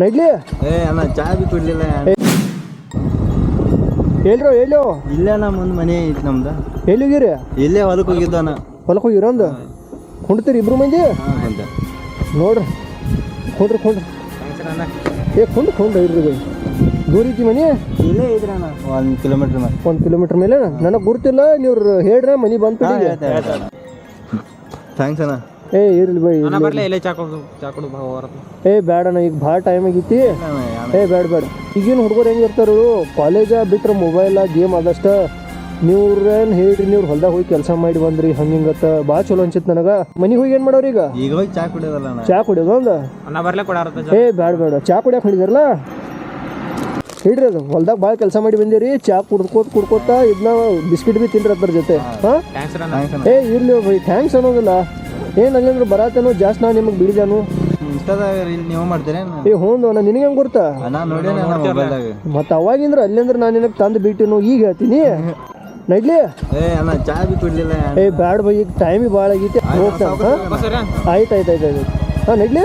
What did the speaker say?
ನಡ್ಲಿ ಅಣ್ಣ ಚಾ ಬಿ ಕುಡ್ಲಿಲ್ಲ. ಹೇಳ್ರೋ ಹೇಳು. ಇಲ್ಲೇ ಅಣ್ಣ ಮುಂದೆ ಮನೆ ಐತಿ ನಮ್ದು. ಎಲ್ಲಿಗಿರಿ? ಇಲ್ಲೇ ಹೊಲಕ್ಕೆ ಹೋಗಿದ್ದು ಅಣ್ಣ. ಹೊಲಕ್ಕೆ ಹೋಗಿರೋ ಒಂದು ಕುಂಡ್ತೀರಿ ಇಬ್ರು ಮಂದಿ? ನೋಡ್ರಿ ಕೊಂಡ್ರಿ ಕೊಂಡ್ರಿ ಇರ್ರಿ. ದೂರ ಐತಿ ಮನೆ? ಇಲ್ಲೇ ಐತ್ರಿ ಅಣ್ಣ 1 ಕಿಲೋಮೀಟರ್ ಮೇಲೆ. 1 ಕಿಲೋಮೀಟರ್ ಮೇಲೆ? ನನಗೆ ಗುರ್ತಿಲ್ಲ, ನೀವು ಹೇಳ್ರ ಮನೆ ಬಂದು ಥ್ಯಾಂಕ್ಸ್ ಅಣ್ಣ. ಇರ್ಲಿ ಬೈ. ಬೇಡಣ್ಣ, ಈಗ ಭಾಳ ಟೈಮ್ ಆಗೈತಿ. ಬೇಡ. ಈಗೇನು ಹುಡುಗರು ಹೆಂಗೆ ಇರ್ತಾರು, ಕಾಲೇಜ ಬಿಟ್ರೆ ಮೊಬೈಲ ಗೇಮ್ ಅದಷ್ಟ. ನೀವ್ರೇನು ಹೇಳ್ರಿ, ನೀವು ಹೊಲ್ದಾಗ ಹೋಗಿ ಕೆಲಸ ಮಾಡಿ ಬಂದ್ರಿ ಹಂಗಿಂಗತ್ತ ಭಾಳ ಚಲೋ ಅನ್ಸಿತ್ತು ನನಗೆ. ಮನೆಗೆ ಹೋಗಿ ಏನು ಮಾಡೋರು ಈಗ? ಈಗ ಹೋಗಿ ಚಾ ಕುಡಿಯೋದಲ್ಲ. ಚಾ ಕುಡಿಯೋದು ಒಂದು ಬೇಡ. ಚಾ ಕುಡಿಯಕ್ಕೆ ಹೊಡಿದಾರಲ್ಲ ಹೇಳ್ರಿ. ಅದು ಹೊಲ್ದಾಗ ಭಾಳ ಕೆಲಸ ಮಾಡಿ ಬಂದಿರಿ, ಚಾ ಕುಡ್ಕೋತ ಇದನ್ನ ಬಿಸ್ಕಿಟ್ ಬಿ ತಿನ್ರಿ ಅದ್ರ ಜೊತೆ. ಇರ್ಲಿ ಬೈ, ಥ್ಯಾಂಕ್ಸ್ ಅನ್ನೋದಿಲ್ಲ. ಏನು ಅಲ್ಲಂದ್ರೆ ಬರತ್ತೇನೋ ಜಾಸ್ತಿ ನಾ ನಿಮಗೆ ಬಿಡಿದಾನು. ನೀವು ಮಾಡ್ತೀರ? ಹ್ಞೂ ನಾನು ನಿನಗೆ ಹೆಂಗೆ ಗೊತ್ತಾ? ಮತ್ತೆ ಅವಾಗಿಂದ್ರೆ ಅಲ್ಲಂದ್ರೆ ನಾನು ನಿನಗೆ ತಂದು ಬಿಟ್ಟಿನು ಈಗ ಹೇಳ್ತೀನಿ. ನಡ್ಲಿ ಅಣ್ಣ ಚಾ ಬಿ ಕುಡ್ಲಿಲ್ಲ. ಬೇಡ ಬೈ, ಈಗ ಟೈಮಿಗೆ ಭಾಳ ಆಗೈತಿ. ಹೋಗ್ತಾನೆ. ಆಯ್ತು. ಹಾಂ ನಡ್ಲಿ.